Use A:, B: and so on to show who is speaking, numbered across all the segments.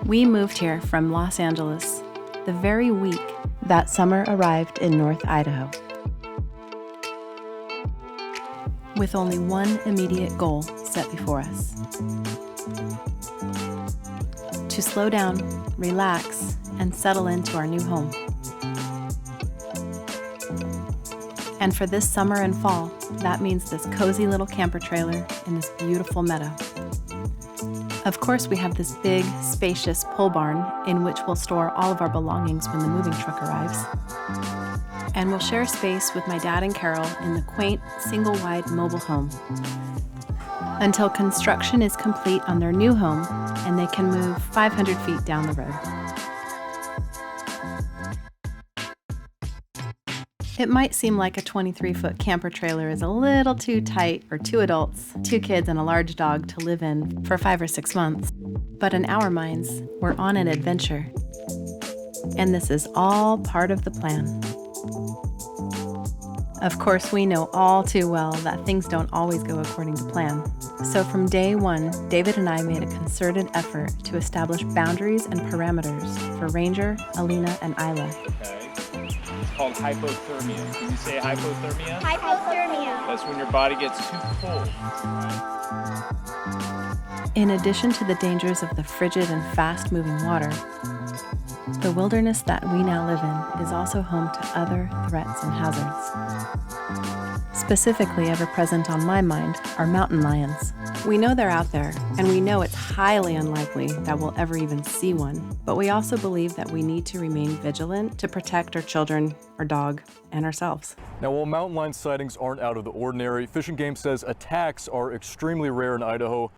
A: We moved here from Los Angeles the very week that summer arrived in North Idaho, with only one immediate goal set before us: to slow down, relax, and settle into our new home. And for this summer and fall, that means this cozy little camper trailer in this beautiful meadow. Of course, we have this big, spacious pole barn in which we'll store all of our belongings when the moving truck arrives. And we'll share space with my dad and Carol in the quaint, single-wide mobile home until construction is complete on their new home and they can move 500 feet down the road. It might seem like a 23-foot camper trailer is a little too tight for 2 adults, 2 kids, and a large dog to live in for 5 or 6 months. But in our minds, we're on an adventure. And this is all part of the plan. Of course, we know all too well that things don't always go according to plan. So from day one, David and I made a concerted effort to establish boundaries and parameters for Ranger, Alina, and Isla.
B: Okay. It's called hypothermia. Can you say hypothermia?
C: Hypothermia.
B: That's when your body gets too cold.
A: In addition to the dangers of the frigid and fast-moving water, the wilderness that we now live in is also home to other threats and hazards. Specifically ever present on my mind are mountain lions. We know they're out there, and we know it's highly unlikely that we'll ever even see one, but we also believe that we need to remain vigilant to protect our children, our dog, and ourselves.
D: Now, while mountain lion sightings aren't out of the ordinary, Fish and Game says attacks are extremely rare in Idaho.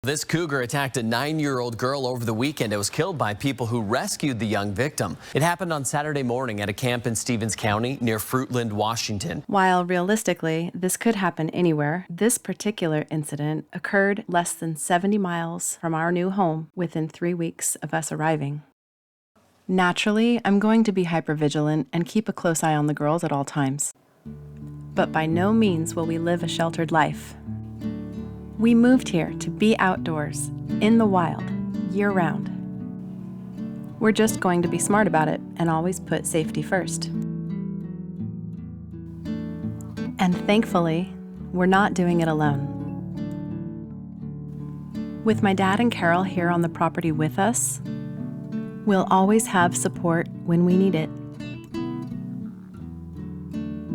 E: This cougar attacked a 9-year-old girl over the weekend. It was killed by people who rescued the young victim. It happened on Saturday morning at a camp in Stevens County near Fruitland, Washington.
A: While realistically, this could happen anywhere, this particular incident occurred less than 70 miles from our new home within 3 weeks of us arriving. Naturally, I'm going to be hypervigilant and keep a close eye on the girls at all times. But by no means will we live a sheltered life. We moved here to be outdoors, in the wild, year-round. We're just going to be smart about it and always put safety first. And thankfully, we're not doing it alone. With my dad and Carol here on the property with us, we'll always have support when we need it.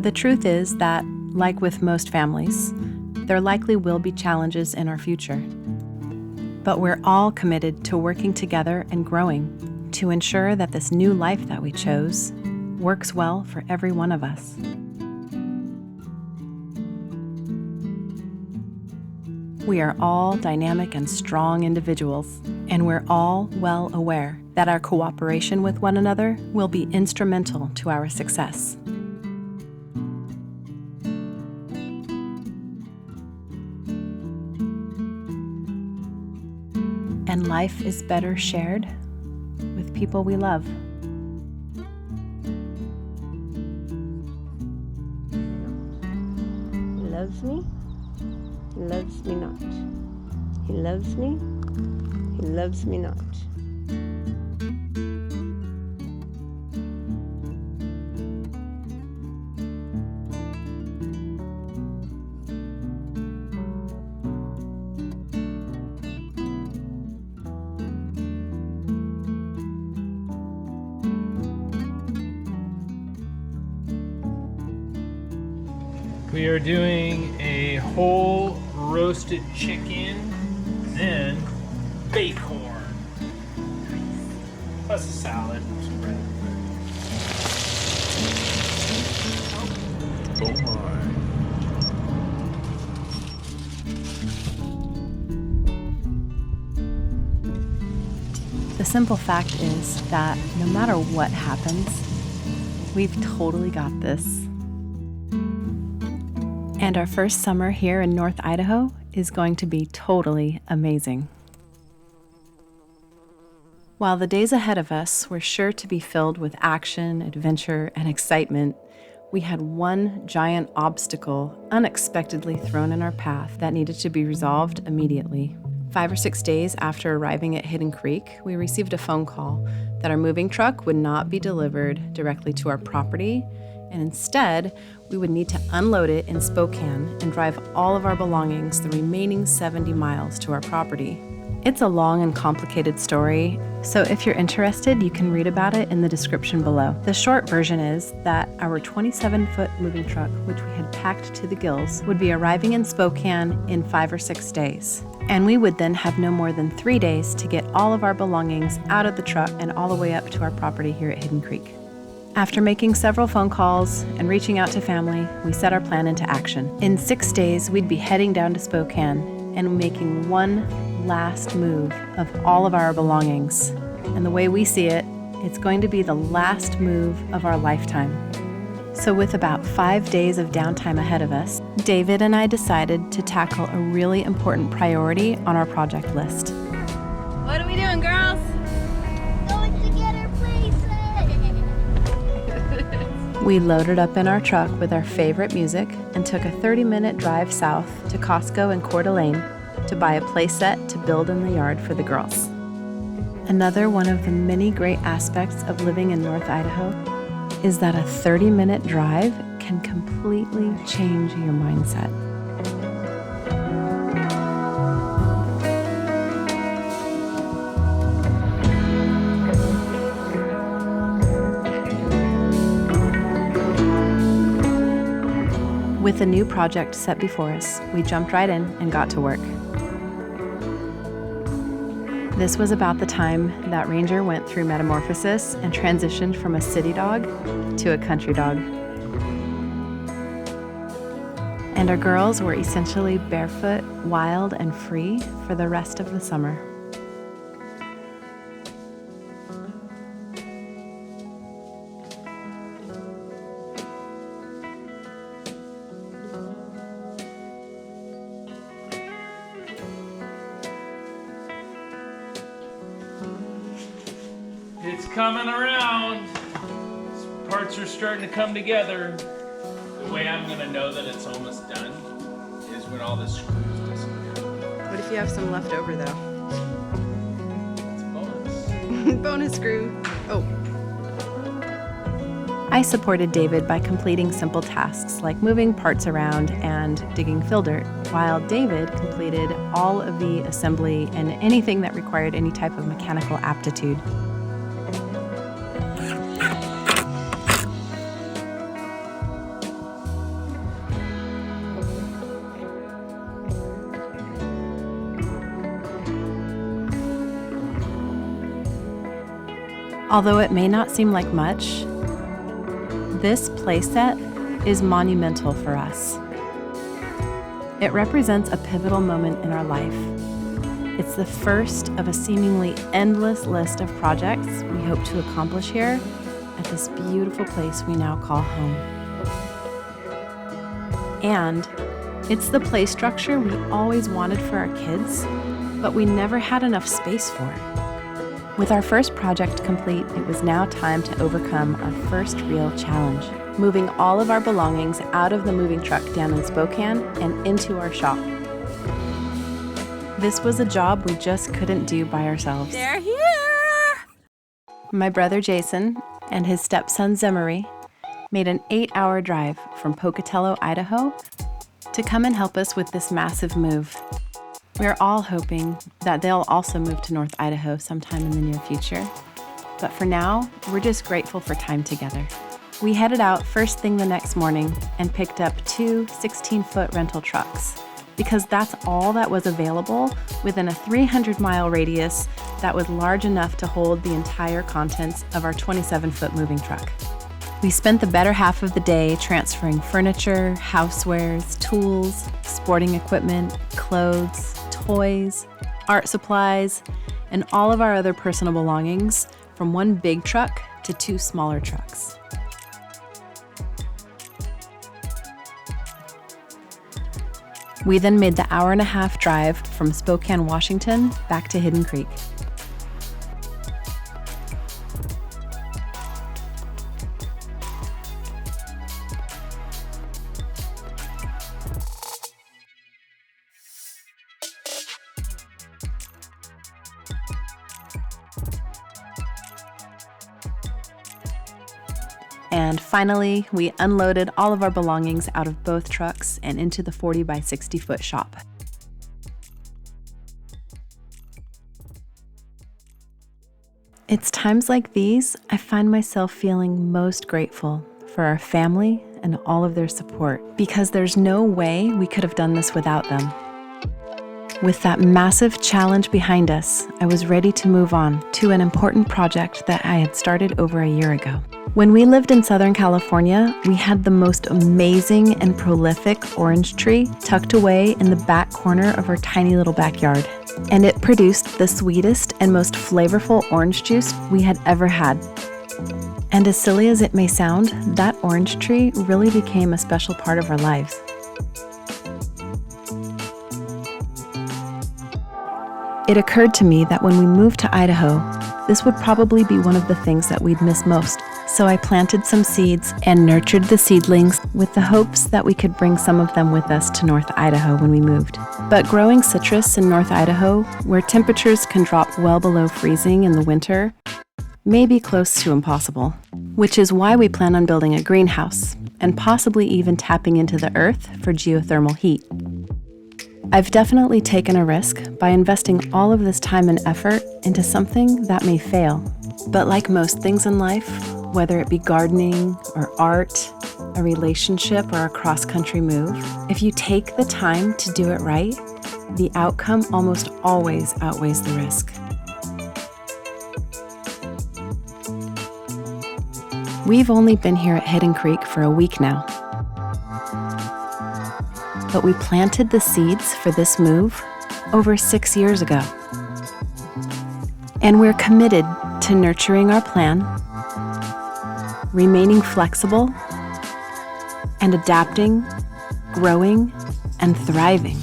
A: The truth is that, like with most families, there likely will be challenges in our future. But we're all committed to working together and growing to ensure that this new life that we chose works well for every one of us. We are all dynamic and strong individuals, and we're all well aware that our cooperation with one another will be instrumental to our success. And life is better shared with people we love.
C: He loves me. He loves me not. He loves me. He loves me not.
B: We are doing a whole roasted chicken, then bacon, plus a salad, some bread. Oh my.
A: The simple fact is that no matter what happens, we've totally got this. And our first summer here in North Idaho is going to be totally amazing. While the days ahead of us were sure to be filled with action, adventure, and excitement, we had one giant obstacle unexpectedly thrown in our path that needed to be resolved immediately. 5 or 6 days after arriving at Hidden Creek, we received a phone call that our moving truck would not be delivered directly to our property, and instead, we would need to unload it in Spokane and drive all of our belongings the remaining 70 miles to our property. It's a long and complicated story, so if you're interested, you can read about it in the description below. The short version is that our 27-foot moving truck, which we had packed to the gills, would be arriving in Spokane in 5 or 6 days. And we would then have no more than 3 days to get all of our belongings out of the truck and all the way up to our property here at Hidden Creek. After making several phone calls and reaching out to family, we set our plan into action. In 6 days, we'd be heading down to Spokane and making one last move of all of our belongings. And the way we see it, it's going to be the last move of our lifetime. So with about 5 days of downtime ahead of us, David and I decided to tackle a really important priority on our project list.
F: What are we doing, girls?
G: Going to get our playset.
A: We loaded up in our truck with our favorite music and took a 30-minute drive south to Costco in Coeur d'Alene to buy a playset to build in the yard for the girls. Another one of the many great aspects of living in North Idaho is that a 30-minute drive can completely change your mindset. With a new project set before us, we jumped right in and got to work. This was about the time that Ranger went through metamorphosis and transitioned from a city dog to a country dog. And our girls were essentially barefoot, wild, and free for the rest of the summer.
B: It's coming around. Parts are starting to come together. The way I'm gonna know that it's almost done is when all the screws disappear.
A: What if you have some left over, though?
B: It's a bonus.
A: Bonus screw. Oh. I supported David by completing simple tasks like moving parts around and digging fill dirt, while David completed all of the assembly and anything that required any type of mechanical aptitude. Although it may not seem like much, this playset is monumental for us. It represents a pivotal moment in our life. It's the first of a seemingly endless list of projects we hope to accomplish here at this beautiful place we now call home. And it's the play structure we always wanted for our kids, but we never had enough space for. With our first project complete, it was now time to overcome our first real challenge, moving all of our belongings out of the moving truck down in Spokane and into our shop. This was a job we just couldn't do by ourselves.
F: They're here!
A: My brother Jason and his stepson Zemery made an 8-hour drive from Pocatello, Idaho, to come and help us with this massive move. We're all hoping that they'll also move to North Idaho sometime in the near future. But for now, we're just grateful for time together. We headed out first thing the next morning and picked up 2 16-foot rental trucks, because that's all that was available within a 300-mile radius that was large enough to hold the entire contents of our 27-foot moving truck. We spent the better half of the day transferring furniture, housewares, tools, sporting equipment, clothes, toys, art supplies, and all of our other personal belongings from one big truck to 2 smaller trucks. We then made the hour-and-a-half drive from Spokane, Washington, back to Hidden Creek. And finally, we unloaded all of our belongings out of both trucks and into the 40 by 60 foot shop. It's times like these I find myself feeling most grateful for our family and all of their support, because there's no way we could have done this without them. With that massive challenge behind us, I was ready to move on to an important project that I had started over a year ago. When we lived in Southern California, we had the most amazing and prolific orange tree tucked away in the back corner of our tiny little backyard. And it produced the sweetest and most flavorful orange juice we had ever had. And as silly as it may sound, that orange tree really became a special part of our lives. It occurred to me that when we moved to Idaho, this would probably be one of the things that we'd miss most. So I planted some seeds and nurtured the seedlings with the hopes that we could bring some of them with us to North Idaho when we moved. But growing citrus in North Idaho, where temperatures can drop well below freezing in the winter, may be close to impossible, which is why we plan on building a greenhouse and possibly even tapping into the earth for geothermal heat. I've definitely taken a risk by investing all of this time and effort into something that may fail. But like most things in life, whether it be gardening or art, a relationship or a cross-country move, if you take the time to do it right, the outcome almost always outweighs the risk. We've only been here at Hidden Creek for a week now, but we planted the seeds for this move over 6 years ago. And we're committed to nurturing our plan, remaining flexible, and adapting, growing, and thriving.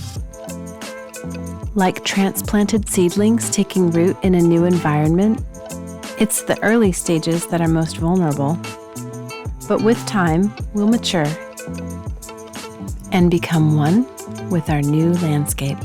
A: Like transplanted seedlings taking root in a new environment, it's the early stages that are most vulnerable. But with time, we'll mature and become one with our new landscape.